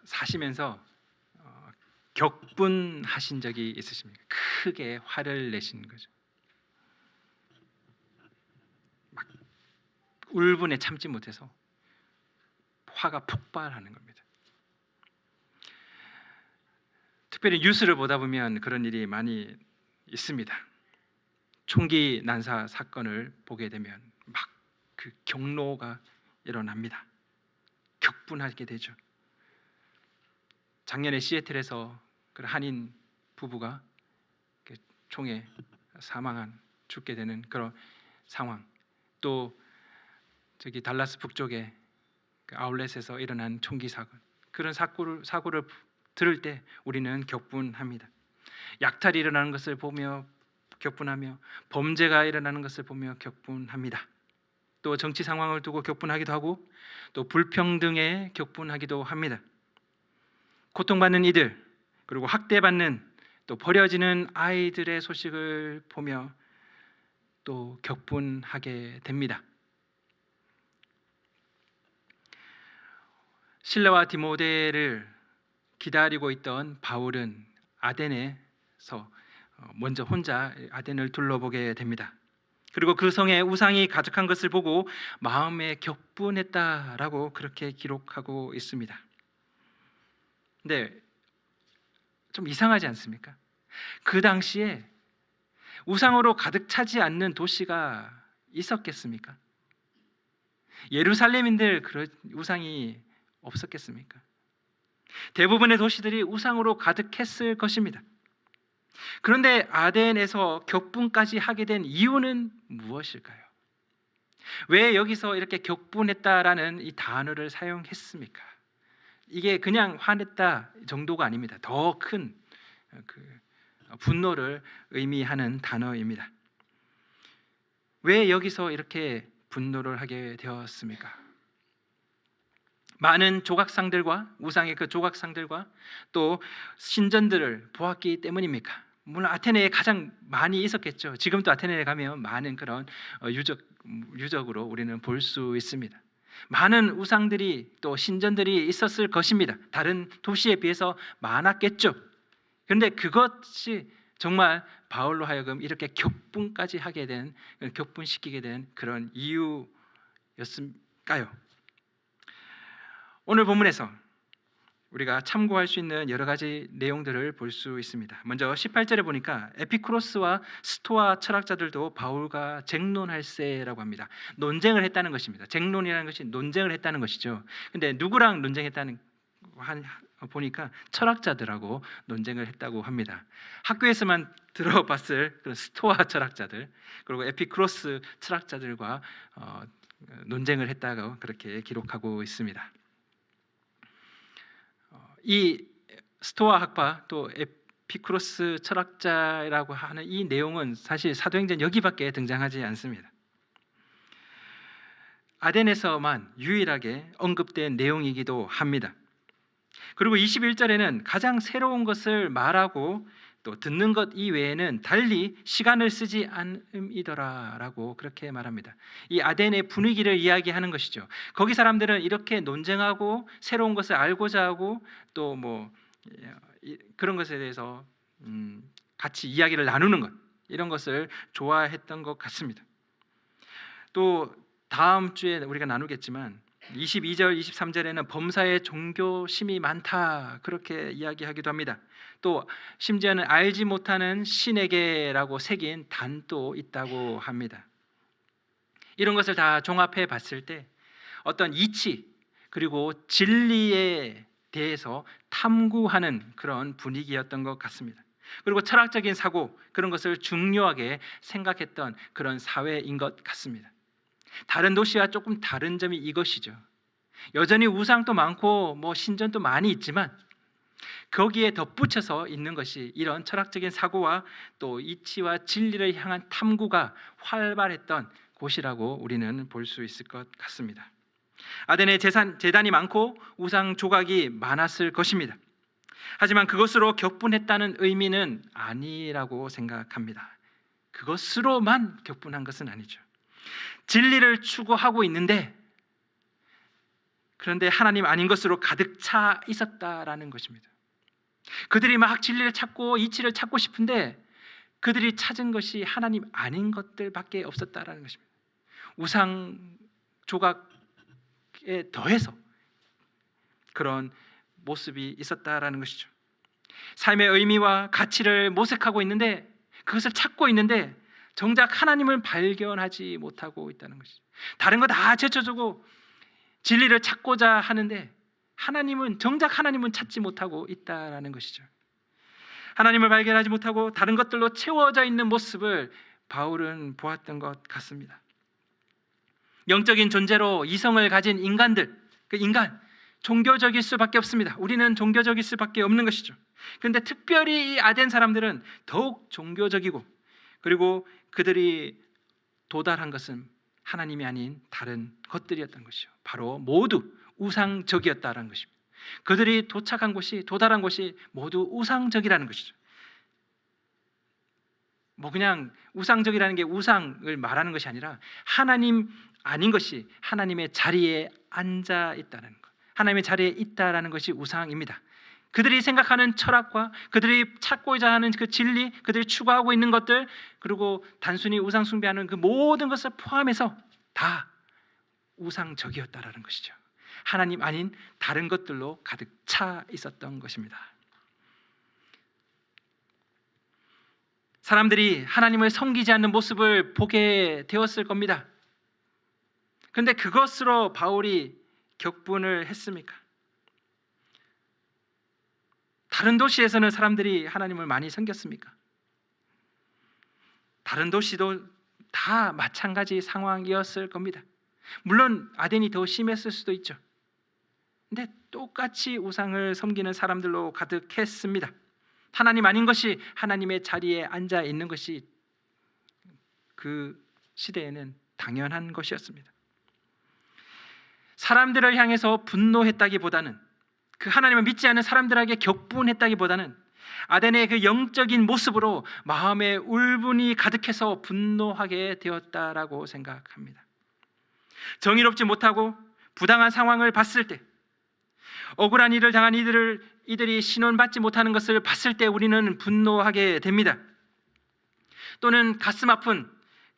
사시면서 격분하신 적이 있으십니까? 크게 화를 내신 거죠. 막 울분에 참지 못해서 화가 폭발하는 겁니다. 특별히 뉴스를 보다 보면 그런 일이 많이 있습니다. 총기 난사 사건을 보게 되면 막 그 경로가 일어납니다. 격분하게 되죠. 작년에 시애틀에서 그 한인 부부가 총에 죽게 되는 그런 상황, 또 저기 달라스 북쪽에 그 아울렛에서 일어난 총기 사건, 그런 사고를 들을 때 우리는 격분합니다. 약탈이 일어나는 것을 보며 격분하며 범죄가 일어나는 것을 보며 격분합니다. 또 정치 상황을 두고 격분하기도 하고 또 불평등에 격분하기도 합니다. 고통받는 이들, 그리고 학대받는, 또 버려지는 아이들의 소식을 보며 또 격분하게 됩니다. 실라와 디모데를 기다리고 있던 바울은 아덴에서 먼저 혼자 아덴을 둘러보게 됩니다. 그리고 그 성에 우상이 가득한 것을 보고 마음에 격분했다라고 그렇게 기록하고 있습니다. 근데 좀 이상하지 않습니까? 그 당시에 우상으로 가득 차지 않는 도시가 있었겠습니까? 예루살렘인들 그런 우상이 없었겠습니까? 대부분의 도시들이 우상으로 가득했을 것입니다. 그런데 아덴에서 격분까지 하게 된 이유는 무엇일까요? 왜 여기서 이렇게 격분했다라는 이 단어를 사용했습니까? 이게 그냥 화냈다 정도가 아닙니다. 더 큰 분노를 의미하는 단어입니다. 왜 여기서 이렇게 분노를 하게 되었습니까? 많은 조각상들과 우상의 그 조각상들과 또 신전들을 보았기 때문입니까? 물론 아테네에 가장 많이 있었겠죠. 지금도 아테네에 가면 많은 그런 유적으로 우리는 볼 수 있습니다. 많은 우상들이 또 신전들이 있었을 것입니다. 다른 도시에 비해서 많았겠죠. 그런데 그것이 정말 바울로 하여금 이렇게 격분시키게 된 그런 이유였을까요? 오늘 본문에서 우리가 참고할 수 있는 여러 가지 내용들을 볼 수 있습니다. 먼저 18절에 보니까 에피쿠로스와 스토아 철학자들도 바울과 쟁론할세라고 합니다. 논쟁을 했다는 것입니다. 쟁론이라는 것이 논쟁을 했다는 것이죠. 근데 누구랑 논쟁했다는 보니까 철학자들하고 논쟁을 했다고 합니다. 학교에서만 들어봤을 그런 스토아 철학자들, 그리고 에피쿠로스 철학자들과 논쟁을 했다고 그렇게 기록하고 있습니다. 이 스토아 학파 또 에피쿠로스 철학자라고 하는 이 내용은 사실 사도행전 여기밖에 등장하지 않습니다. 아덴에서만 유일하게 언급된 내용이기도 합니다. 그리고 21절에는 가장 새로운 것을 말하고 또 듣는 것 이외에는 달리 시간을 쓰지 않음이더라라고 그렇게 말합니다. 이 아덴의 분위기를 이야기하는 것이죠. 거기 사람들은 이렇게 논쟁하고 새로운 것을 알고자 하고 또 뭐 그런 것에 대해서 같이 이야기를 나누는 것, 이런 것을 좋아했던 것 같습니다. 또 다음 주에 우리가 나누겠지만 22절, 23절에는 범사에 종교심이 많다 그렇게 이야기하기도 합니다. 또 심지어는 알지 못하는 신에게라고 새긴 단도 있다고 합니다. 이런 것을 다 종합해 봤을 때 어떤 이치 그리고 진리에 대해서 탐구하는 그런 분위기였던 것 같습니다. 그리고 철학적인 사고, 그런 것을 중요하게 생각했던 그런 사회인 것 같습니다. 다른 도시와 조금 다른 점이 이것이죠. 여전히 우상도 많고 뭐 신전도 많이 있지만 거기에 덧붙여서 있는 것이 이런 철학적인 사고와 또 이치와 진리를 향한 탐구가 활발했던 곳이라고 우리는 볼 수 있을 것 같습니다. 아덴에 제단이 많고 우상 조각이 많았을 것입니다. 하지만 그것으로 격분했다는 의미는 아니라고 생각합니다. 그것으로만 격분한 것은 아니죠. 진리를 추구하고 있는데 그런데 하나님 아닌 것으로 가득 차 있었다라는 것입니다. 그들이 막 진리를 찾고 이치를 찾고 싶은데 그들이 찾은 것이 하나님 아닌 것들밖에 없었다라는 것입니다. 우상 조각에 더해서 그런 모습이 있었다라는 것이죠. 삶의 의미와 가치를 모색하고 있는데, 그것을 찾고 있는데 정작 하나님을 발견하지 못하고 있다는 것이죠. 다른 거 다 제쳐주고 진리를 찾고자 하는데 정작 하나님은 찾지 못하고 있다라는 것이죠. 하나님을 발견하지 못하고 다른 것들로 채워져 있는 모습을 바울은 보았던 것 같습니다. 영적인 존재로 이성을 가진 인간들, 그 인간 종교적일 수밖에 없습니다. 우리는 종교적일 수밖에 없는 것이죠. 그런데 특별히 이 아덴 사람들은 더욱 종교적이고, 그리고 그들이 도달한 것은 하나님이 아닌 다른 것들이었던 것이죠. 바로 모두 우상적이었다는 것입니다. 그들이 도달한 곳이 모두 우상적이라는 것이죠. 그냥 우상적이라는 게 우상을 말하는 것이 아니라 하나님 아닌 것이 하나님의 자리에 앉아 있다는 것, 하나님의 자리에 있다라는 것이 우상입니다. 그들이 생각하는 철학과 그들이 찾고자 하는 그 진리, 그들이 추구하고 있는 것들, 그리고 단순히 우상 숭배하는 그 모든 것을 포함해서 다 우상적이었다라는 것이죠. 하나님 아닌 다른 것들로 가득 차 있었던 것입니다. 사람들이 하나님을 섬기지 않는 모습을 보게 되었을 겁니다. 그런데 그것으로 바울이 격분을 했습니까? 다른 도시에서는 사람들이 하나님을 많이 섬겼습니까? 다른 도시도 다 마찬가지 상황이었을 겁니다. 물론 아덴이 더 심했을 수도 있죠. 근데 똑같이 우상을 섬기는 사람들로 가득했습니다. 하나님 아닌 것이 하나님의 자리에 앉아 있는 것이 그 시대에는 당연한 것이었습니다. 사람들을 향해서 분노했다기보다는, 그 하나님을 믿지 않는 사람들에게 격분했다기보다는 아덴의 그 영적인 모습으로 마음에 울분이 가득해서 분노하게 되었다라고 생각합니다. 정의롭지 못하고 부당한 상황을 봤을 때, 억울한 일을 당한 이들이 신원받지 못하는 것을 봤을 때 우리는 분노하게 됩니다. 또는 가슴 아픈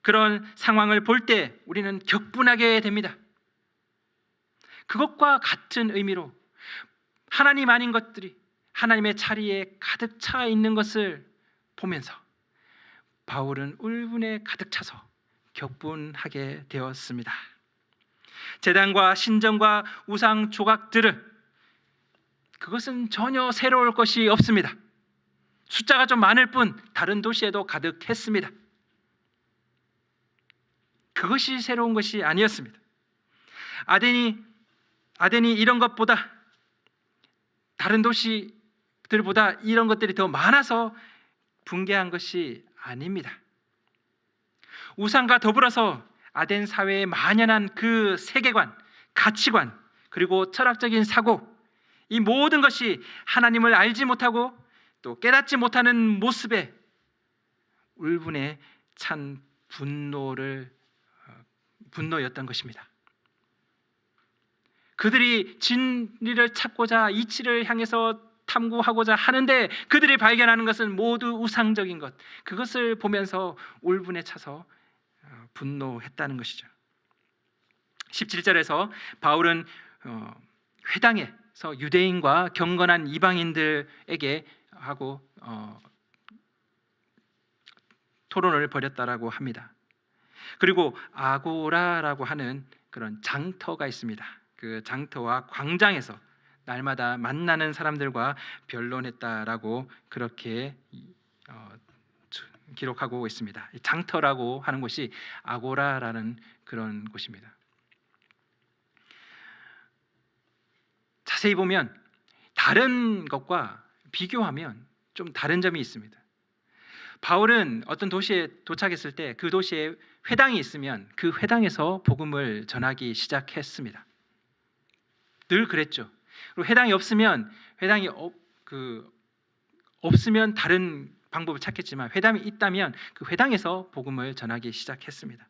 그런 상황을 볼 때 우리는 격분하게 됩니다. 그것과 같은 의미로 하나님 아닌 것들이 하나님의 자리에 가득 차 있는 것을 보면서 바울은 울분에 가득 차서 격분하게 되었습니다. 제단과 신전과 우상 조각들은 그것은 전혀 새로울 것이 없습니다. 숫자가 좀 많을 뿐 다른 도시에도 가득했습니다. 그것이 새로운 것이 아니었습니다. 아덴이 이런 것보다, 다른 도시들보다 이런 것들이 더 많아서 붕괴한 것이 아닙니다. 우상과 더불어서 아덴 사회에 만연한 그 세계관, 가치관, 그리고 철학적인 사고, 이 모든 것이 하나님을 알지 못하고 또 깨닫지 못하는 모습에 울분에 찬 분노였던 것입니다. 그들이 진리를 찾고자 이치를 향해서 탐구하고자 하는데 그들이 발견하는 것은 모두 우상적인 것, 그것을 보면서 울분에 차서 분노했다는 것이죠. 17절에서 바울은 회당에서 유대인과 경건한 이방인들에게 하고 토론을 벌였다라고 합니다. 그리고 아고라라고 하는 그런 장터가 있습니다. 그 장터와 광장에서 날마다 만나는 사람들과 변론했다라고 그렇게 기록하고 있습니다. 장터라고 하는 곳이 아고라라는 그런 곳입니다. 자세히 보면 다른 것과 비교하면 좀 다른 점이 있습니다. 바울은 어떤 도시에 도착했을 때 그 도시에 회당이 있으면 그 회당에서 복음을 전하기 시작했습니다. 늘 그랬죠. 그리고 회당이 없으면 없으면 다른 방법을 찾겠지만 회당이 있다면 그 회당에서 복음을 전하기 시작했습니다.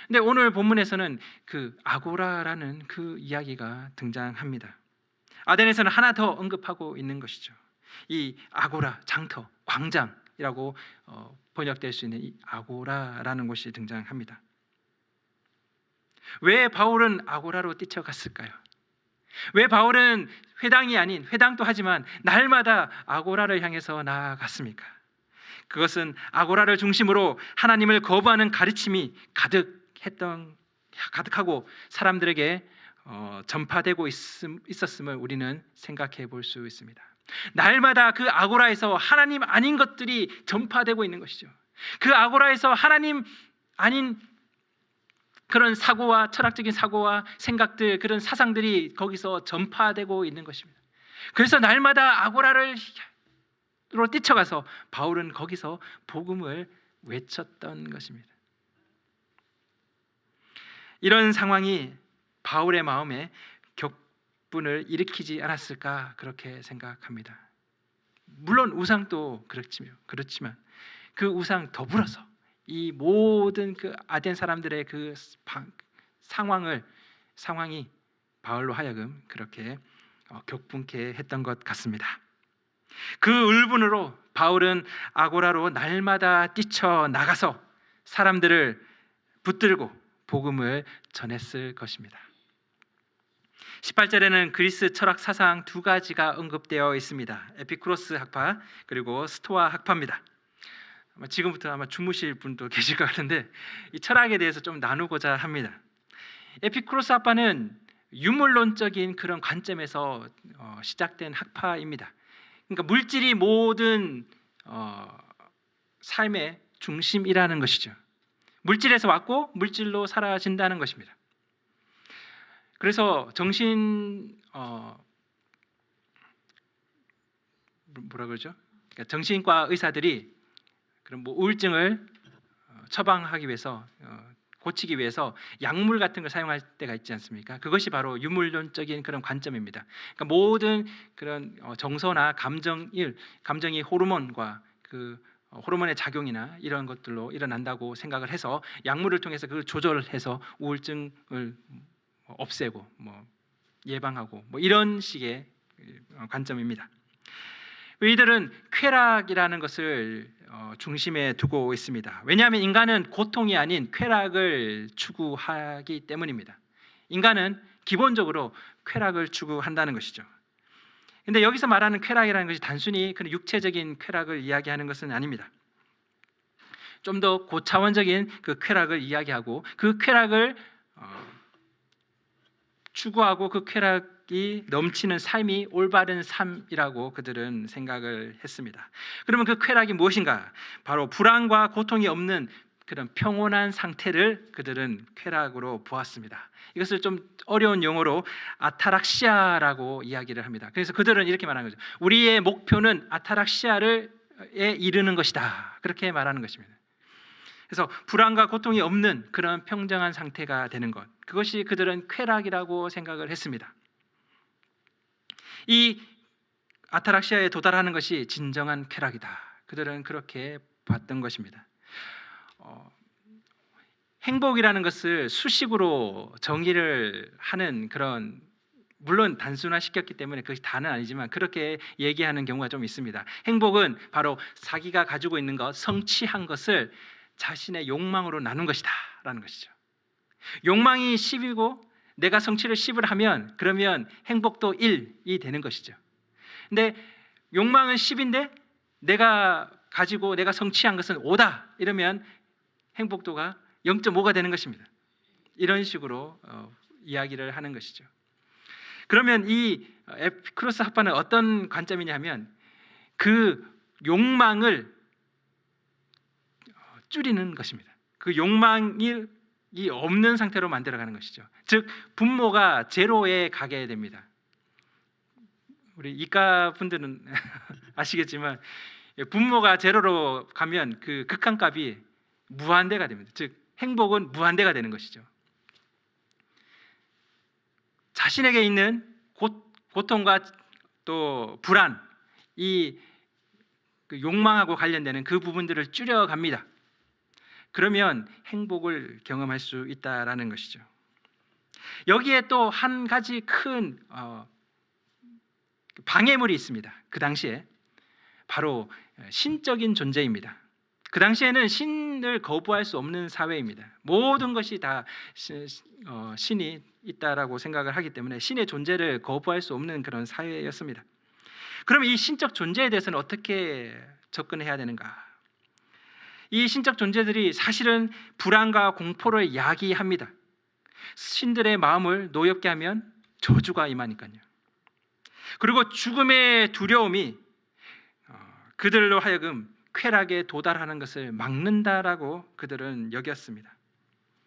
근데 오늘 본문에서는 그 아고라라는 그 이야기가 등장합니다. 아덴에서는 하나 더 언급하고 있는 것이죠. 이 아고라, 장터, 광장이라고 번역될 수 있는 이 아고라라는 곳이 등장합니다. 왜 바울은 아고라로 뛰쳐갔을까요? 왜 바울은 회당이 아닌, 회당도 하지만 날마다 아고라를 향해서 나아갔습니까? 그것은 아고라를 중심으로 하나님을 거부하는 가르침이 가득하고 사람들에게 전파되고 있었음을 우리는 생각해 볼 수 있습니다. 날마다 그 아고라에서 하나님 아닌 것들이 전파되고 있는 것이죠. 그 아고라에서 하나님 아닌 그런 사고와 철학적인 사고와 생각들, 그런 사상들이 거기서 전파되고 있는 것입니다. 그래서 날마다 아고라로 뛰쳐가서 바울은 거기서 복음을 외쳤던 것입니다. 이런 상황이 바울의 마음에 격분을 일으키지 않았을까 그렇게 생각합니다. 물론 우상도 그렇지만 그 우상 더불어서 이 모든 그 아덴 사람들의 그 상황이 바울로 하여금 그렇게 격분케 했던 것 같습니다. 그 울분으로 바울은 아고라로 날마다 뛰쳐나가서 사람들을 붙들고 복음을 전했을 것입니다. 18절에는 그리스 철학 사상 두 가지가 언급되어 있습니다. 에피쿠로스 학파 그리고 스토아 학파입니다. 지금부터 아마 주무실 분도 계실 것 같은데 이 철학에 대해서 좀 나누고자 합니다. 에피쿠로스 학파는 유물론적인 그런 관점에서 시작된 학파입니다. 그러니까 물질이 모든 삶의 중심이라는 것이죠. 물질에서 왔고 물질로 사라진다는 것입니다. 그래서 그러니까 정신과 의사들이 그런 뭐 우울증을 처방하기 위해서 고치기 위해서 약물 같은 걸 사용할 때가 있지 않습니까? 그것이 바로 유물론적인 그런 관점입니다. 그러니까 모든 그런 정서나 감정이 호르몬과 그 호르몬의 작용이나 이런 것들로 일어난다고 생각을 해서 약물을 통해서 그걸 조절해서 우울증을 없애고 예방하고 이런 식의 관점입니다. 이들은 쾌락이라는 것을 중심에 두고 있습니다. 왜냐하면 인간은 고통이 아닌 쾌락을 추구하기 때문입니다. 인간은 기본적으로 쾌락을 추구한다는 것이죠. 근데 여기서 말하는 쾌락이라는 것이 단순히 그런 육체적인 쾌락을 이야기하는 것은 아닙니다. 좀 더 고차원적인 그 쾌락을 이야기하고 그 쾌락을 추구하고 그 쾌락이 넘치는 삶이 올바른 삶이라고 그들은 생각을 했습니다. 그러면 그 쾌락이 무엇인가? 바로 불안과 고통이 없는 그런 평온한 상태를 그들은 쾌락으로 보았습니다. 이것을 좀 어려운 용어로 아타락시아라고 이야기를 합니다. 그래서 그들은 이렇게 말하는 거죠. 우리의 목표는 아타락시아에 이르는 것이다. 그렇게 말하는 것입니다. 그래서 불안과 고통이 없는 그런 평정한 상태가 되는 것, 그것이 그들은 쾌락이라고 생각을 했습니다. 이 아타락시아에 도달하는 것이 진정한 쾌락이다. 그들은 그렇게 봤던 것입니다. 행복이라는 것을 수식으로 정의를 하는 그런, 물론 단순화시켰기 때문에 그것이 다는 아니지만 그렇게 얘기하는 경우가 좀 있습니다. 행복은 바로 자기가 가지고 있는 것, 성취한 것을 자신의 욕망으로 나눈 것이다 라는 것이죠. 욕망이 10이고 내가 성취를 10을 하면 그러면 행복도 1이 되는 것이죠. 근데 욕망은 10인데 내가 가지고 내가 성취한 것은 5다 이러면 행복도가 0.5가 되는 것입니다. 이런 식으로 이야기를 하는 것이죠. 그러면 이 에피쿠로스 학파는 어떤 관점이냐면 그 욕망을 줄이는 것입니다. 그 욕망이 없는 상태로 만들어가는 것이죠. 즉 분모가 제로에 가게 됩니다. 우리 이과 분들은 아시겠지만 분모가 제로로 가면 그 극한값이 무한대가 됩니다. 즉 행복은 무한대가 되는 것이죠. 자신에게 있는 고통과 또 불안, 이 욕망하고 관련되는 그 부분들을 줄여갑니다. 그러면 행복을 경험할 수 있다라는 것이죠. 여기에 또 한 가지 큰 방해물이 있습니다. 그 당시에 바로 신적인 존재입니다. 그 당시에는 신을 거부할 수 없는 사회입니다. 모든 것이 다 신이 있다라고 생각을 하기 때문에 신의 존재를 거부할 수 없는 그런 사회였습니다. 그러면 이 신적 존재에 대해서는 어떻게 접근해야 되는가? 이 신적 존재들이 사실은 불안과 공포를 야기합니다. 신들의 마음을 노엽게 하면 저주가 임하니까요. 그리고 죽음의 두려움이 그들로 하여금 쾌락에 도달하는 것을 막는다라고 그들은 여겼습니다.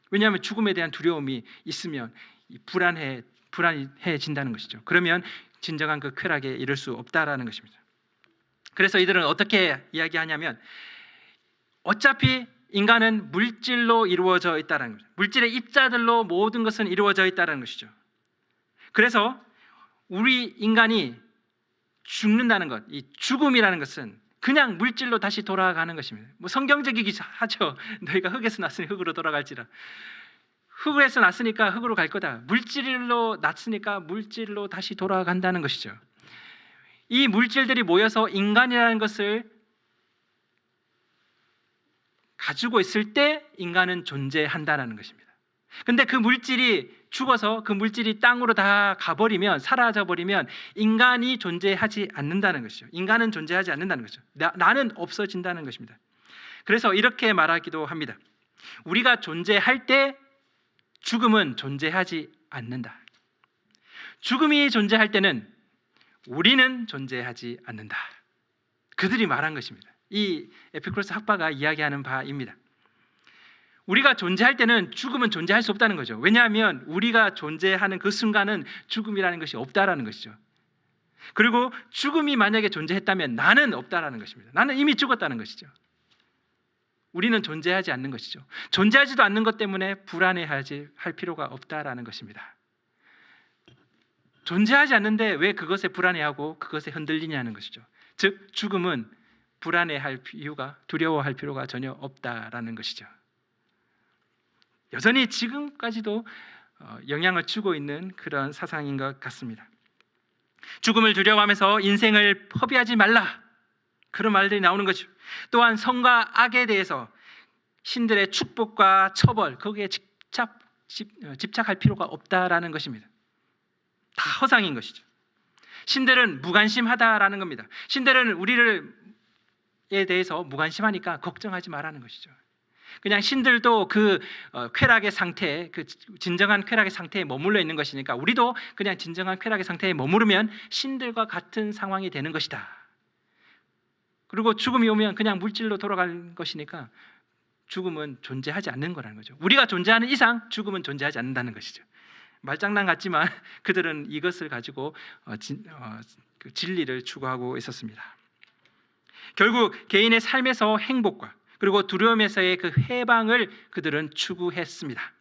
왜냐하면 죽음에 대한 두려움이 있으면 불안해진다는 것이죠. 그러면 진정한 그 쾌락에 이를 수 없다라는 것입니다. 그래서 이들은 어떻게 이야기하냐면 어차피 인간은 물질로 이루어져 있다는 거죠. 물질의 입자들로 모든 것은 이루어져 있다는 것이죠. 그래서 우리 인간이 죽는다는 것, 이 죽음이라는 것은 그냥 물질로 다시 돌아가는 것입니다. 뭐 성경적이기 하죠. 너희가 흙에서 났으니 흙으로 돌아갈지라. 흙에서 났으니까 흙으로 갈 거다. 물질로 났으니까 물질로 다시 돌아간다는 것이죠. 이 물질들이 모여서 인간이라는 것을 가지고 있을 때 인간은 존재한다는 것입니다. 근데 그 물질이 죽어서 그 물질이 땅으로 다 가버리면, 사라져버리면 인간이 존재하지 않는다는 것이죠. 인간은 존재하지 않는다는 것이죠. 나는 없어진다는 것입니다. 그래서 이렇게 말하기도 합니다. 우리가 존재할 때 죽음은 존재하지 않는다. 죽음이 존재할 때는 우리는 존재하지 않는다. 그들이 말한 것입니다. 이 에피쿠로스 학파가 이야기하는 바입니다. 우리가 존재할 때는 죽음은 존재할 수 없다는 거죠. 왜냐하면 우리가 존재하는 그 순간은 죽음이라는 것이 없다라는 것이죠. 그리고 죽음이 만약에 존재했다면 나는 없다라는 것입니다. 나는 이미 죽었다는 것이죠. 우리는 존재하지 않는 것이죠. 존재하지도 않는 것 때문에 불안해할 필요가 없다라는 것입니다. 존재하지 않는데 왜 그것에 불안해하고 그것에 흔들리냐는 것이죠. 즉 죽음은 불안해할 이유가, 두려워할 필요가 전혀 없다라는 것이죠. 여전히 지금까지도 영향을 주고 있는 그런 사상인 것 같습니다. 죽음을 두려워하면서 인생을 허비하지 말라, 그런 말들이 나오는 거죠. 또한 선과 악에 대해서 신들의 축복과 처벌, 거기에 집착할 필요가 없다라는 것입니다. 다 허상인 것이죠. 신들은 무관심하다라는 겁니다. 신들은 우리에 대해서 무관심하니까 걱정하지 말라는 것이죠. 그냥 신들도 그 쾌락의 상태, 그 진정한 쾌락의 상태에 머물러 있는 것이니까 우리도 그냥 진정한 쾌락의 상태에 머무르면 신들과 같은 상황이 되는 것이다. 그리고 죽음이 오면 그냥 물질로 돌아갈 것이니까 죽음은 존재하지 않는 거라는 거죠. 우리가 존재하는 이상 죽음은 존재하지 않는다는 것이죠. 말장난 같지만 그들은 이것을 가지고 그 진리를 추구하고 있었습니다. 결국 개인의 삶에서 행복과 그리고 두려움에서의 그 해방을 그들은 추구했습니다.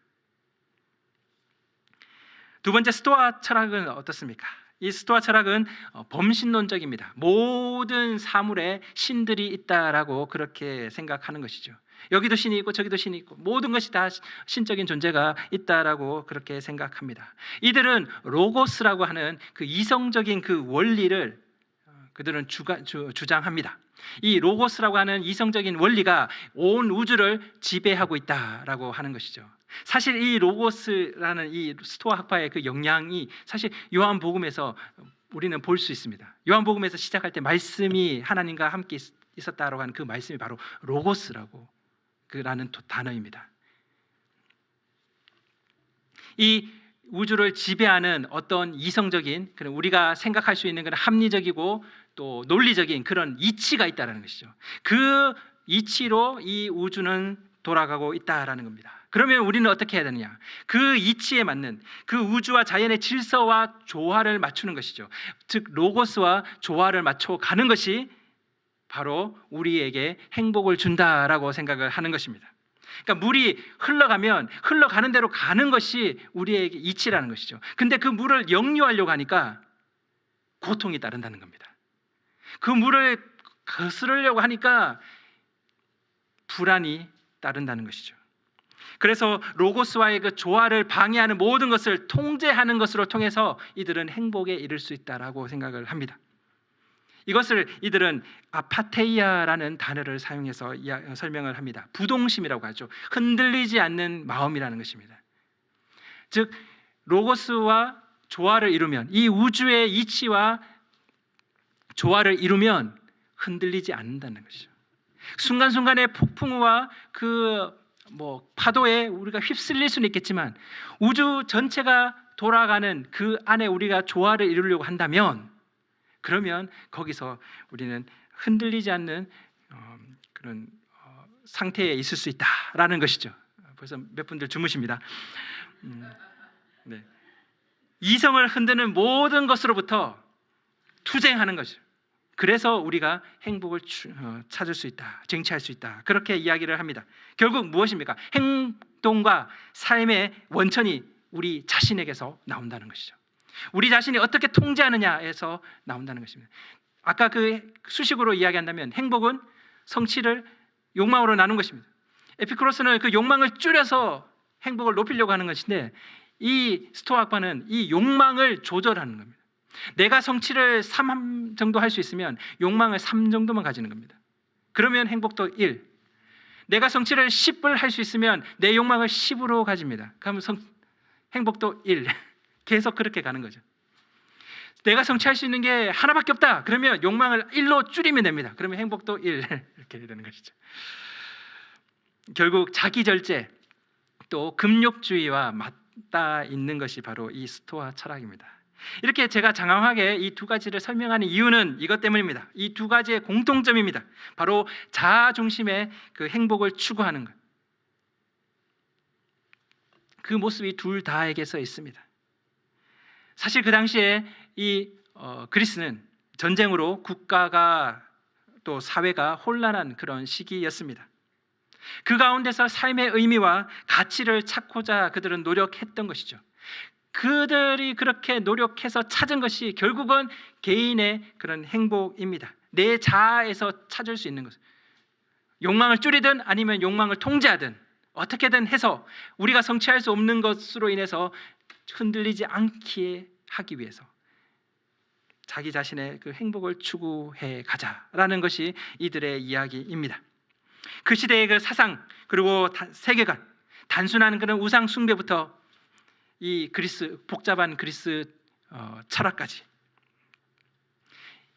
두 번째, 스토아 철학은 어떻습니까? 이 스토아 철학은 범신론적입니다. 모든 사물에 신들이 있다라고 그렇게 생각하는 것이죠. 여기도 신이 있고 저기도 신이 있고 모든 것이 다 신적인 존재가 있다라고 그렇게 생각합니다. 이들은 로고스라고 하는 그 이성적인 그 원리를 그들은 주장합니다. 이 로고스라고 하는 이성적인 원리가 온 우주를 지배하고 있다라고 하는 것이죠. 사실 이 로고스라는 이 스토아 학파의 그 영향이 사실 요한복음에서 우리는 볼 수 있습니다. 요한복음에서 시작할 때 말씀이 하나님과 함께 있었다라고 하는 그 말씀이 바로 로고스라고 라는 단어입니다. 이 우주를 지배하는 어떤 이성적인, 그런 우리가 생각할 수 있는 그런 합리적이고 또 논리적인 그런 이치가 있다는 것이죠. 그 이치로 이 우주는 돌아가고 있다라는 겁니다. 그러면 우리는 어떻게 해야 되느냐? 그 이치에 맞는 그 우주와 자연의 질서와 조화를 맞추는 것이죠. 즉 로고스와 조화를 맞춰 가는 것이 바로 우리에게 행복을 준다라고 생각을 하는 것입니다. 그러니까 물이 흘러가면 흘러가는 대로 가는 것이 우리에게 이치라는 것이죠. 근데 그 물을 역류하려고 하니까 고통이 따른다는 겁니다. 그 물을 거스르려고 하니까 불안이 따른다는 것이죠. 그래서 로고스와의 그 조화를 방해하는 모든 것을 통제하는 것으로 통해서 이들은 행복에 이를 수 있다라고 생각을 합니다. 이것을 이들은 아파테이아라는 단어를 사용해서 설명을 합니다. 부동심이라고 하죠. 흔들리지 않는 마음이라는 것입니다. 즉 로고스와 조화를 이루면, 이 우주의 이치와 조화를 이루면 흔들리지 않는다는 것이죠. 순간순간의 폭풍우와 파도에 우리가 휩쓸릴 수는 있겠지만 우주 전체가 돌아가는 그 안에 우리가 조화를 이루려고 한다면, 그러면 거기서 우리는 흔들리지 않는 그런 상태에 있을 수 있다라는 것이죠. 벌써 몇 분들 주무십니다. 네. 이성을 흔드는 모든 것으로부터 투쟁하는 거죠. 그래서 우리가 행복을 찾을 수 있다, 쟁취할 수 있다, 그렇게 이야기를 합니다. 결국 무엇입니까? 행동과 삶의 원천이 우리 자신에게서 나온다는 것이죠. 우리 자신이 어떻게 통제하느냐에서 나온다는 것입니다. 아까 그 수식으로 이야기한다면 행복은 성취를 욕망으로 나눈 것입니다. 에피쿠로스는 그 욕망을 줄여서 행복을 높이려고 하는 것인데, 이 스토아학파는 이 욕망을 조절하는 겁니다. 내가 성취를 3 정도 할 수 있으면 욕망을 3 정도만 가지는 겁니다. 그러면 행복도 1. 내가 성취를 10을 할 수 있으면 내 욕망을 10으로 가집니다. 그러면 행복도 1. 계속 그렇게 가는 거죠. 내가 성취할 수 있는 게 하나밖에 없다. 그러면 욕망을 1로 줄이면 됩니다. 그러면 행복도 1. 이렇게 되는 것이죠. 결국 자기 절제 또 금욕주의와 맞닿아 있는 것이 바로 이 스토아 철학입니다. 이렇게 제가 장황하게 이 두 가지를 설명하는 이유는 이것 때문입니다. 이 두 가지의 공통점입니다. 바로 자아 중심의 그 행복을 추구하는 것. 그 모습이 둘 다에게서 있습니다. 사실 그 당시에 이 그리스는 전쟁으로 국가가 또 사회가 혼란한 그런 시기였습니다. 그 가운데서 삶의 의미와 가치를 찾고자 그들은 노력했던 것이죠. 그들이 그렇게 노력해서 찾은 것이 결국은 개인의 그런 행복입니다. 내 자아에서 찾을 수 있는 것. 욕망을 줄이든 아니면 욕망을 통제하든 어떻게든 해서 우리가 성취할 수 없는 것으로 인해서 흔들리지 않게 하기 위해서 자기 자신의 그 행복을 추구해 가자라는 것이 이들의 이야기입니다. 그 시대의 그 사상 그리고 세계관, 단순한 그런 우상 숭배부터 이 복잡한 그리스 철학까지,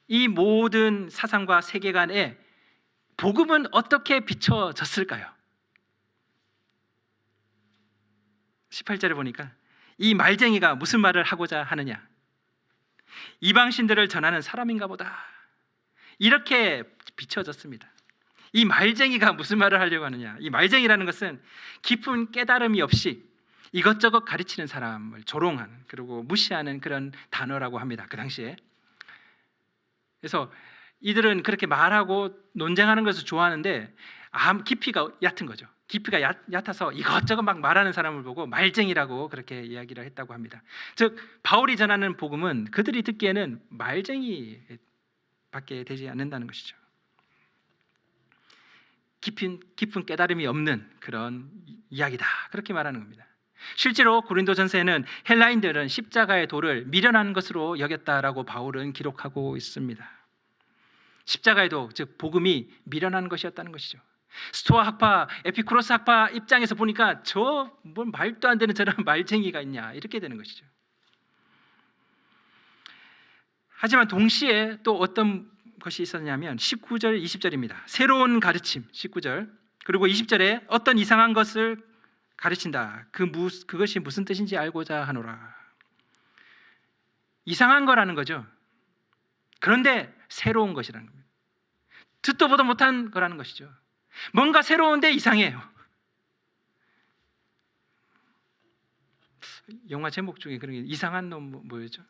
이 모든 사상과 세계관에 복음은 어떻게 비춰졌을까요? 18절에 보니까 이 말쟁이가 무슨 말을 하고자 하느냐, 이방신들을 전하는 사람인가 보다, 이렇게 비춰졌습니다. 이 말쟁이가 무슨 말을 하려고 하느냐, 이 말쟁이라는 것은 깊은 깨달음이 없이 이것저것 가르치는 사람을 조롱하는, 그리고 무시하는 그런 단어라고 합니다. 그 당시에. 그래서 이들은 그렇게 말하고 논쟁하는 것을 좋아하는데 깊이가 얕은 거죠. 깊이가 얕아서 이것저것 막 말하는 사람을 보고 말쟁이라고 그렇게 이야기를 했다고 합니다. 즉 바울이 전하는 복음은 그들이 듣기에는 말쟁이밖에 되지 않는다는 것이죠. 깊은 깨달음이 없는 그런 이야기다, 그렇게 말하는 겁니다. 실제로 고린도전서에는 헬라인들은 십자가의 도를 미련한 것으로 여겼다라고 바울은 기록하고 있습니다. 십자가의 도, 즉 복음이 미련한 것이었다는 것이죠. 스토아 학파, 에피쿠로스 학파 입장에서 보니까 뭘 말도 안 되는 저런 말쟁이가 있냐, 이렇게 되는 것이죠. 하지만 동시에 또 어떤 것이 있었냐면 19절, 20절입니다. 새로운 가르침, 19절 그리고 20절에 어떤 이상한 것을 가르친다. 그것이 무슨 뜻인지 알고자 하노라. 이상한 거라는 거죠. 그런데 새로운 것이라는 겁니다. 듣도 보도 못한 거라는 것이죠. 뭔가 새로운데 이상해요. 영화 제목 중에 그런 게 이상한 놈 뭐였죠?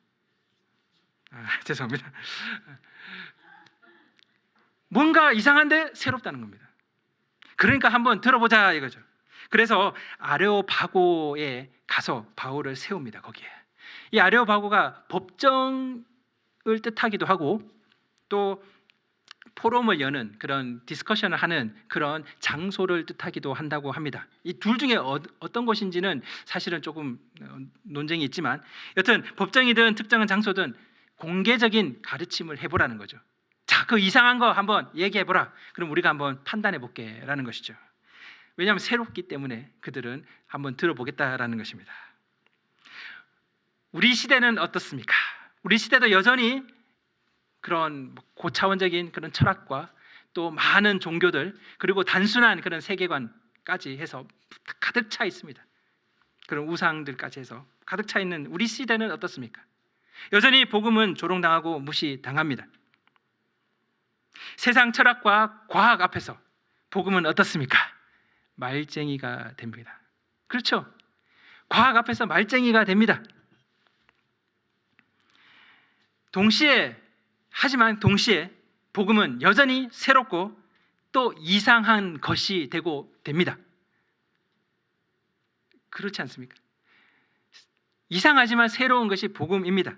죄송합니다. 뭔가 이상한데 새롭다는 겁니다. 그러니까 한번 들어보자 이거죠. 그래서 아레오바고에 가서 바울을 세웁니다. 거기에 이 아레오바고가 법정을 뜻하기도 하고 또 포럼을 여는 그런 디스커션을 하는 그런 장소를 뜻하기도 한다고 합니다. 이 둘 중에 어떤 것인지는 사실은 조금 논쟁이 있지만 여튼 법정이든 특정한 장소든 공개적인 가르침을 해보라는 거죠. 자, 그 이상한 거 한번 얘기해보라. 그럼 우리가 한번 판단해볼게 라는 것이죠. 왜냐하면 새롭기 때문에 그들은 한번 들어보겠다라는 것입니다. 우리 시대는 어떻습니까? 우리 시대도 여전히 그런 고차원적인 그런 철학과 또 많은 종교들 그리고 단순한 그런 세계관까지 해서 가득 차 있습니다. 그런 우상들까지 해서 가득 차 있는 우리 시대는 어떻습니까? 여전히 복음은 조롱당하고 무시당합니다. 세상 철학과 과학 앞에서 복음은 어떻습니까? 말쟁이가 됩니다. 그렇죠? 과학 앞에서 말쟁이가 됩니다. 하지만 동시에 복음은 여전히 새롭고 또 이상한 것이 되고 됩니다. 그렇지 않습니까? 이상하지만 새로운 것이 복음입니다.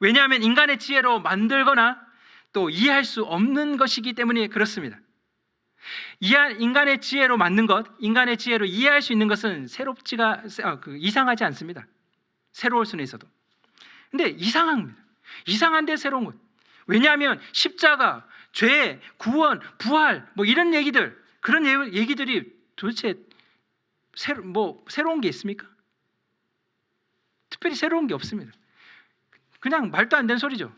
왜냐하면 인간의 지혜로 만들거나 또 이해할 수 없는 것이기 때문에 그렇습니다. 인간의 지혜로 만든 것, 인간의 지혜로 이해할 수 있는 것은 이상하지 않습니다. 새로울 수는 있어도. 근데 이상합니다. 이상한데 새로운 것. 왜냐하면 십자가, 죄, 구원, 부활 이런 얘기들, 그런 얘기들이 도대체 새로운 게 있습니까? 특별히 새로운 게 없습니다. 그냥 말도 안 되는 소리죠.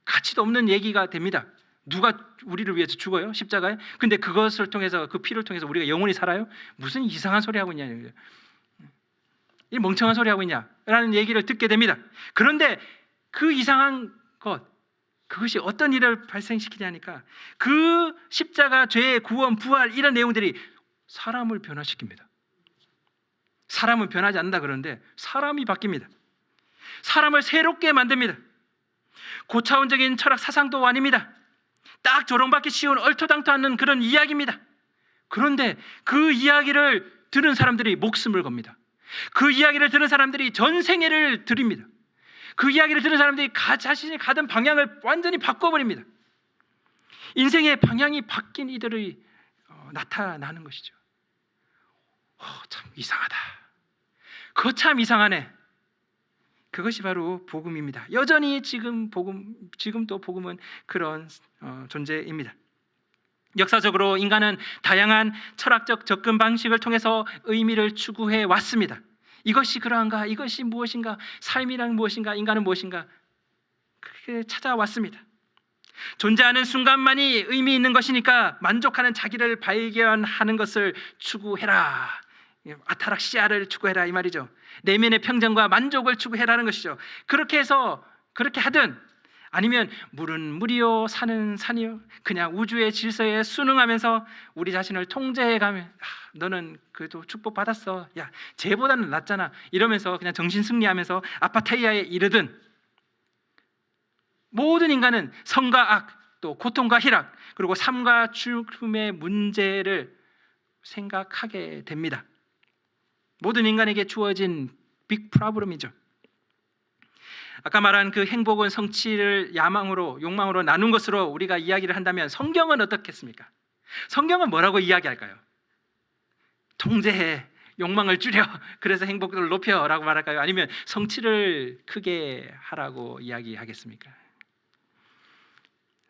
가치도 없는 얘기가 됩니다. 누가 우리를 위해서 죽어요? 십자가에? 근데 그것을 통해서, 그 피를 통해서 우리가 영원히 살아요? 무슨 이상한 소리 하고 있냐, 이 멍청한 소리 하고 있냐라는 얘기를 듣게 됩니다. 그런데 그 이상한 그것이 어떤 일을 발생시키냐니까 그 십자가, 죄, 구원, 부활 이런 내용들이 사람을 변화시킵니다. 사람은 변하지 않는다 그러는데 사람이 바뀝니다. 사람을 새롭게 만듭니다. 고차원적인 철학 사상도 아닙니다. 딱 조롱받기 쉬운 얼토당토 않는 그런 이야기입니다. 그런데 그 이야기를 들은 사람들이 목숨을 겁니다. 그 이야기를 들은 사람들이 전생애를 드립니다. 그 이야기를 들은 사람들이 자신이 가던 방향을 완전히 바꿔버립니다. 인생의 방향이 바뀐 이들이 나타나는 것이죠. 참 이상하다. 그거 참 이상하네. 그것이 바로 복음입니다. 여전히 지금도 복음은 그런 존재입니다. 역사적으로 인간은 다양한 철학적 접근 방식을 통해서 의미를 추구해 왔습니다. 이것이 그러한가? 이것이 무엇인가? 삶이란 무엇인가? 인간은 무엇인가? 그렇게 찾아왔습니다. 존재하는 순간만이 의미 있는 것이니까 만족하는 자기를 발견하는 것을 추구해라. 아타락시아를 추구해라 이 말이죠. 내면의 평정과 만족을 추구해라는 것이죠. 그렇게 해서 그렇게 하든 아니면 물은 물이요 산은 산이요 그냥 우주의 질서에 순응하면서 우리 자신을 통제해가면 너는 그래도 축복받았어. 야 쟤보다는 낫잖아. 이러면서 그냥 정신승리하면서 아파테이아에 이르든 모든 인간은 선과 악, 또 고통과 희락, 그리고 삶과 죽음의 문제를 생각하게 됩니다. 모든 인간에게 주어진 빅 프로블럼이죠. 아까 말한 그 행복은 성취를 욕망으로 나눈 것으로 우리가 이야기를 한다면 성경은 어떻겠습니까? 성경은 뭐라고 이야기할까요? 통제해, 욕망을 줄여, 그래서 행복을 높여 라고 말할까요? 아니면 성취를 크게 하라고 이야기하겠습니까?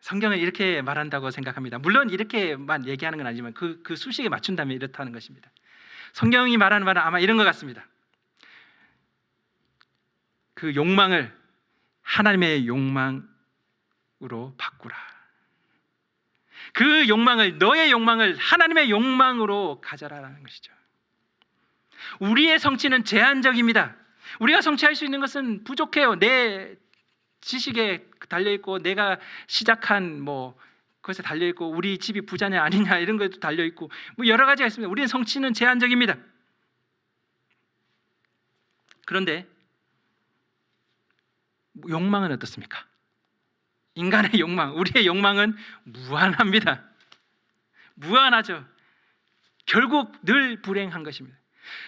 성경은 이렇게 말한다고 생각합니다. 물론 이렇게만 얘기하는 건 아니지만 그 수식에 맞춘다면 이렇다는 것입니다. 성경이 말하는 바는 아마 이런 것 같습니다. 그 욕망을 하나님의 욕망으로 바꾸라. 그 욕망을, 너의 욕망을 하나님의 욕망으로 가져라라는 것이죠. 우리의 성취는 제한적입니다. 우리가 성취할 수 있는 것은 부족해요. 내 지식에 달려있고 내가 시작한 그것에 달려있고 우리 집이 부자냐 아니냐 이런 것도 달려있고 여러 가지가 있습니다. 우리의 성취는 제한적입니다. 그런데 욕망은 어떻습니까? 인간의 욕망, 우리의 욕망은 무한합니다. 무한하죠. 결국 늘 불행한 것입니다.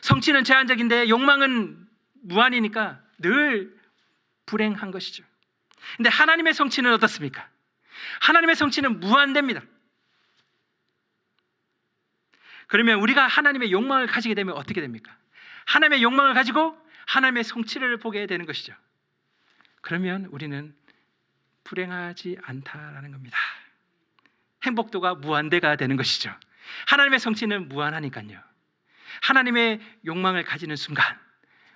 성취는 제한적인데 욕망은 무한이니까 늘 불행한 것이죠. 근데 하나님의 성취는 어떻습니까? 하나님의 성취는 무한대입니다. 그러면 우리가 하나님의 욕망을 가지게 되면 어떻게 됩니까? 하나님의 욕망을 가지고 하나님의 성취를 보게 되는 것이죠. 그러면 우리는 불행하지 않다라는 겁니다. 행복도가 무한대가 되는 것이죠. 하나님의 성취는 무한하니까요. 하나님의 욕망을 가지는 순간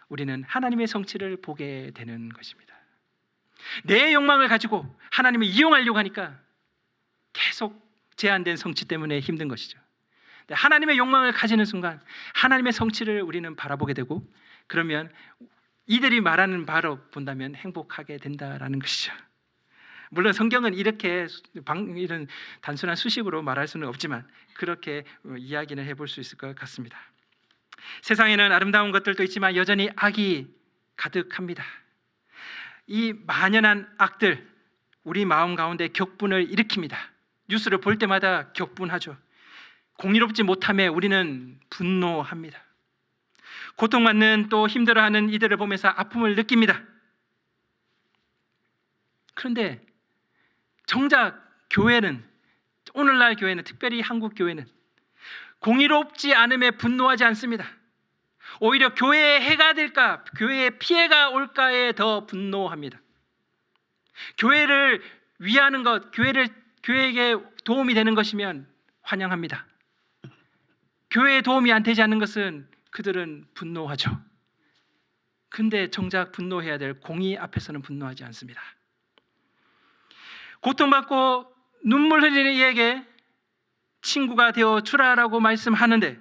우리는 하나님의 성취를 보게 되는 것입니다. 내 욕망을 가지고 하나님을 이용하려고 하니까 계속 제한된 성취 때문에 힘든 것이죠. 하나님의 욕망을 가지는 순간 하나님의 성취를 우리는 바라보게 되고, 그러면 이들이 말하는 바로 본다면 행복하게 된다라는 것이죠. 물론 성경은 이렇게 이런 단순한 수식으로 말할 수는 없지만 그렇게 이야기는 해볼 수 있을 것 같습니다. 세상에는 아름다운 것들도 있지만 여전히 악이 가득합니다. 이 만연한 악들 우리 마음 가운데 격분을 일으킵니다. 뉴스를 볼 때마다 격분하죠. 공의롭지 못함에 우리는 분노합니다. 고통받는 또 힘들어하는 이들을 보면서 아픔을 느낍니다. 그런데 정작 교회는, 오늘날 교회는, 특별히 한국 교회는 공의롭지 않음에 분노하지 않습니다. 오히려 교회에 해가 될까, 교회에 피해가 올까에 더 분노합니다. 교회를 위하는 것, 교회에게 도움이 되는 것이면 환영합니다. 교회에 도움이 안 되지 않는 것은 그들은 분노하죠. 근데 정작 분노해야 될 공의 앞에서는 분노하지 않습니다. 고통받고 눈물 흘리는 이에게 친구가 되어 주라라고 말씀하는데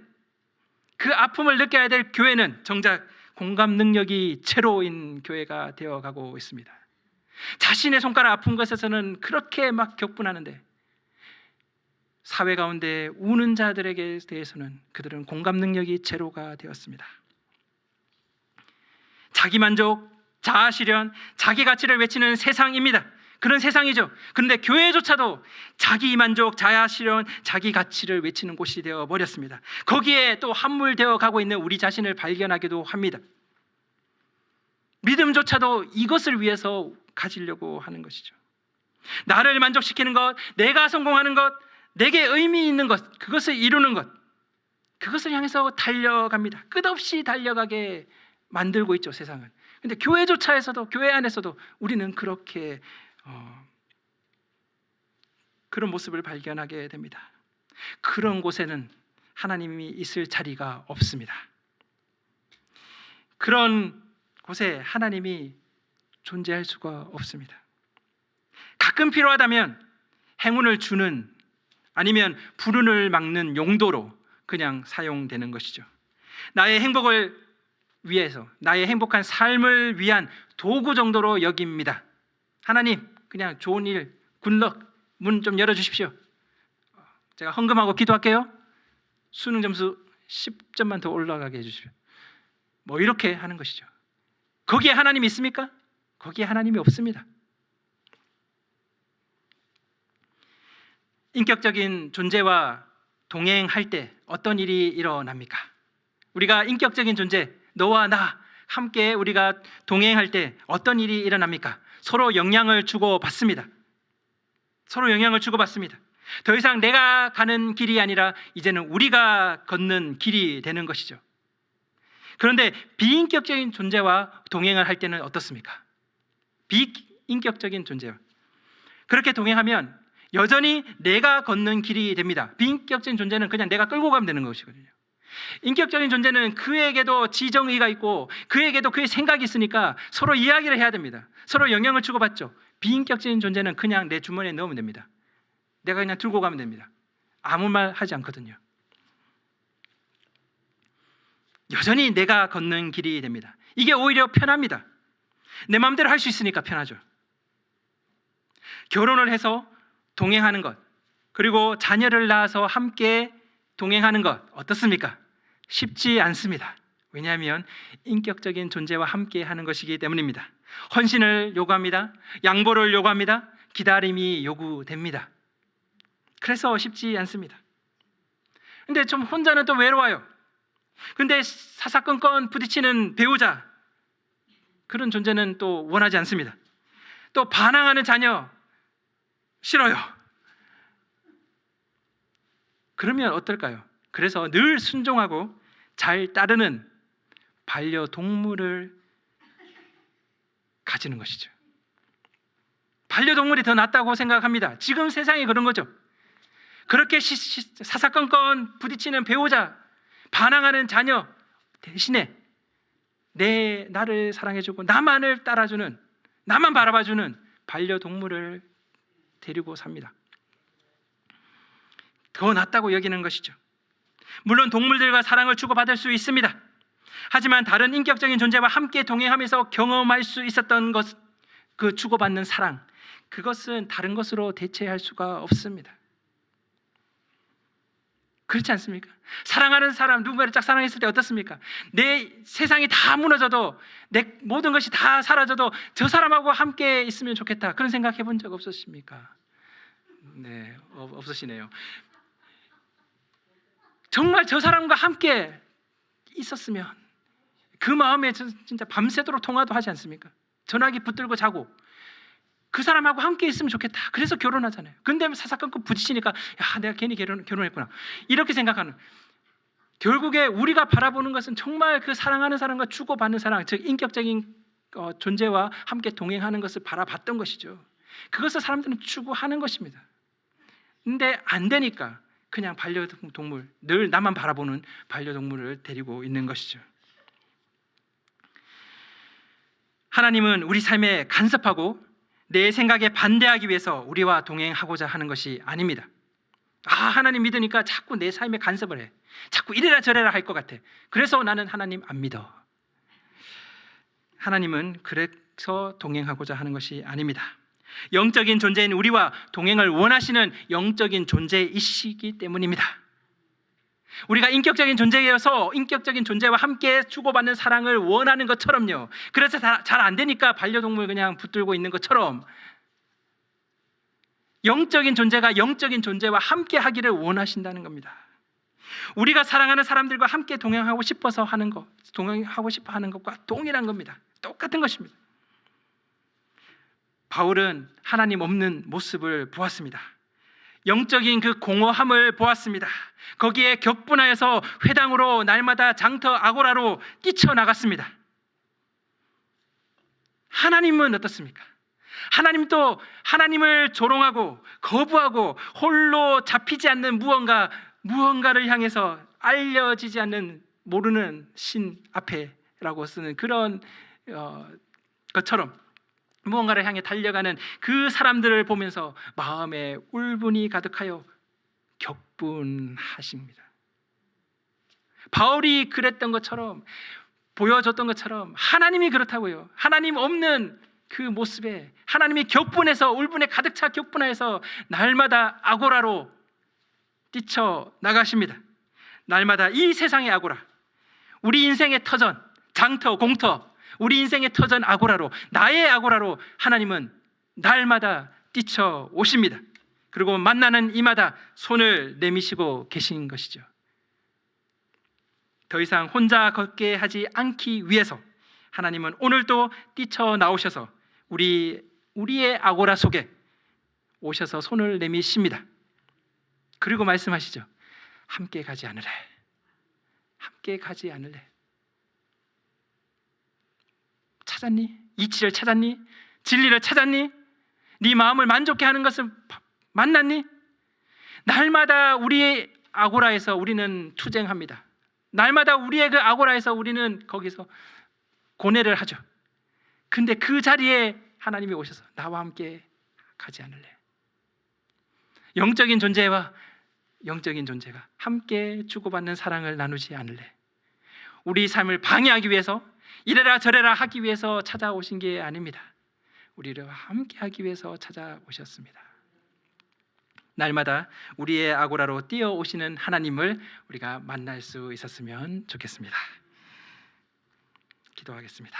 그 아픔을 느껴야 될 교회는 정작 공감 능력이 제로인 교회가 되어가고 있습니다. 자신의 손가락 아픈 것에서는 그렇게 막 격분하는데 사회 가운데 우는 자들에게 대해서는 그들은 공감 능력이 제로가 되었습니다. 자기만족, 자아실현, 자기 가치를 외치는 세상입니다. 그런 세상이죠. 그런데 교회조차도 자기만족, 자아실현, 자기 가치를 외치는 곳이 되어버렸습니다. 거기에 또 함몰되어 가고 있는 우리 자신을 발견하기도 합니다. 믿음조차도 이것을 위해서 가지려고 하는 것이죠. 나를 만족시키는 것, 내가 성공하는 것, 내게 의미 있는 것, 그것을 이루는 것, 그것을 향해서 달려갑니다. 끝없이 달려가게 만들고 있죠, 세상은. 근데 교회조차에서도, 교회 안에서도 우리는 그렇게 그런 모습을 발견하게 됩니다. 그런 곳에는 하나님이 있을 자리가 없습니다. 그런 곳에 하나님이 존재할 수가 없습니다. 가끔 필요하다면 행운을 주는, 아니면 불운을 막는 용도로 그냥 사용되는 것이죠. 나의 행복을 위해서, 나의 행복한 삶을 위한 도구 정도로 여깁니다. 하나님, 그냥 좋은 일, 굿럭, 문 좀 열어주십시오. 제가 헌금하고 기도할게요. 수능 점수 10점만 더 올라가게 해주십시오. 뭐 이렇게 하는 것이죠. 거기에 하나님이 있습니까? 거기에 하나님이 없습니다. 인격적인 존재와 동행할 때 어떤 일이 일어납니까? 우리가 인격적인 존재, 너와 나 함께 우리가 동행할 때 어떤 일이 일어납니까? 서로 영향을 주고받습니다. 서로 영향을 주고받습니다. 더 이상 내가 가는 길이 아니라 이제는 우리가 걷는 길이 되는 것이죠. 그런데 비인격적인 존재와 동행을 할 때는 어떻습니까? 비인격적인 존재와 그렇게 동행하면 여전히 내가 걷는 길이 됩니다. 비인격적인 존재는 그냥 내가 끌고 가면 되는 것이거든요. 인격적인 존재는 그에게도 지정의가 있고 그에게도 그의 생각이 있으니까 서로 이야기를 해야 됩니다. 서로 영향을 주고받죠. 비인격적인 존재는 그냥 내 주머니에 넣으면 됩니다. 내가 그냥 들고 가면 됩니다. 아무 말 하지 않거든요. 여전히 내가 걷는 길이 됩니다. 이게 오히려 편합니다. 내 마음대로 할 수 있으니까 편하죠. 결혼을 해서 동행하는 것, 그리고 자녀를 낳아서 함께 동행하는 것 어떻습니까? 쉽지 않습니다. 왜냐하면 인격적인 존재와 함께 하는 것이기 때문입니다. 헌신을 요구합니다. 양보를 요구합니다. 기다림이 요구됩니다. 그래서 쉽지 않습니다. 근데 좀 혼자는 또 외로워요. 근데 사사건건 부딪히는 배우자, 그런 존재는 또 원하지 않습니다. 또 반항하는 자녀, 싫어요. 그러면 어떨까요? 그래서 늘 순종하고 잘 따르는 반려동물을 가지는 것이죠. 반려동물이 더 낫다고 생각합니다. 지금 세상이 그런 거죠. 그렇게 사사건건 부딪히는 배우자, 반항하는 자녀 대신에 나를 사랑해주고 나만을 따라주는, 나만 바라봐주는 반려동물을 데리고 삽니다. 더 낫다고 여기는 것이죠. 물론 동물들과 사랑을 주고받을 수 있습니다. 하지만 다른 인격적인 존재와 함께 동행하면서 경험할 수 있었던 것, 그 주고받는 사랑, 그것은 다른 것으로 대체할 수가 없습니다. 그렇지 않습니까? 사랑하는 사람, 누군가를 짝 사랑했을 때 어떻습니까? 내 세상이 다 무너져도, 내 모든 것이 다 사라져도 저 사람하고 함께 있으면 좋겠다, 그런 생각 해본 적 없으십니까? 네, 없으시네요. 정말 저 사람과 함께 있었으면 그 마음에 진짜 밤새도록 통화도 하지 않습니까? 전화기 붙들고 자고 그 사람하고 함께 있으면 좋겠다. 그래서 결혼하잖아요. 근데 사사건건 부딪히니까 내가 괜히 결혼했구나, 이렇게 생각하는. 결국에 우리가 바라보는 것은 정말 그 사랑하는 사람과 주고받는 사랑, 즉 인격적인 존재와 함께 동행하는 것을 바라봤던 것이죠. 그것을 사람들은 추구하는 것입니다. 근데 안 되니까 그냥 반려동물, 늘 나만 바라보는 반려동물을 데리고 있는 것이죠. 하나님은 우리 삶에 간섭하고 내 생각에 반대하기 위해서 우리와 동행하고자 하는 것이 아닙니다. 하나님 믿으니까 자꾸 내 삶에 간섭을 해. 자꾸 이래라 저래라 할 것 같아. 그래서 나는 하나님 안 믿어. 하나님은 그래서 동행하고자 하는 것이 아닙니다. 영적인 존재인 우리와 동행을 원하시는 영적인 존재이시기 때문입니다. 우리가 인격적인 존재여서 인격적인 존재와 함께 주고받는 사랑을 원하는 것처럼요, 그래서 잘 안 되니까 반려동물 그냥 붙들고 있는 것처럼 영적인 존재가 영적인 존재와 함께 하기를 원하신다는 겁니다. 우리가 사랑하는 사람들과 함께 동행하고 싶어서 하는 것, 동행하고 싶어 하는 것과 동일한 겁니다. 똑같은 것입니다. 바울은 하나님 없는 모습을 보았습니다. 영적인 그 공허함을 보았습니다. 거기에 격분하여서 회당으로 날마다 장터 아고라로 뛰쳐나갔습니다. 하나님은 어떻습니까? 하나님도 하나님을 조롱하고 거부하고 홀로 잡히지 않는 무언가를 향해서 알려지지 않는 모르는 신 앞에라고 쓰는 그런 것처럼 무언가를 향해 달려가는 그 사람들을 보면서 마음에 울분이 가득하여 격분하십니다. 바울이 그랬던 것처럼, 보여줬던 것처럼 하나님이 그렇다고요. 하나님 없는 그 모습에 하나님이 격분해서, 울분에 가득 차 격분해서 날마다 아고라로 뛰쳐나가십니다. 날마다 이 세상의 아고라, 우리 인생의 터전, 장터, 공터, 우리 인생의 터전 아고라로, 나의 아고라로 하나님은 날마다 뛰쳐오십니다. 그리고 만나는 이마다 손을 내미시고 계신 것이죠. 더 이상 혼자 걷게 하지 않기 위해서 하나님은 오늘도 뛰쳐나오셔서 우리의 아고라 속에 오셔서 손을 내미십니다. 그리고 말씀하시죠. 함께 가지 않으래. 함께 가지 않을래. 찾았니? 이치를 찾았니? 진리를 찾았니? 네 마음을 만족해 하는 것을 만났니? 날마다 우리의 아고라에서 우리는 투쟁합니다. 날마다 우리의 그 아고라에서 우리는 거기서 고뇌를 하죠. 근데 그 자리에 하나님이 오셔서 나와 함께 가지 않을래. 영적인 존재와 영적인 존재가 함께 주고받는 사랑을 나누지 않을래. 우리 삶을 방해하기 위해서, 이래라 저래라 하기 위해서 찾아오신 게 아닙니다. 우리를 함께 하기 위해서 찾아오셨습니다. 날마다 우리의 아고라로 뛰어오시는 하나님을 우리가 만날 수 있었으면 좋겠습니다. 기도하겠습니다.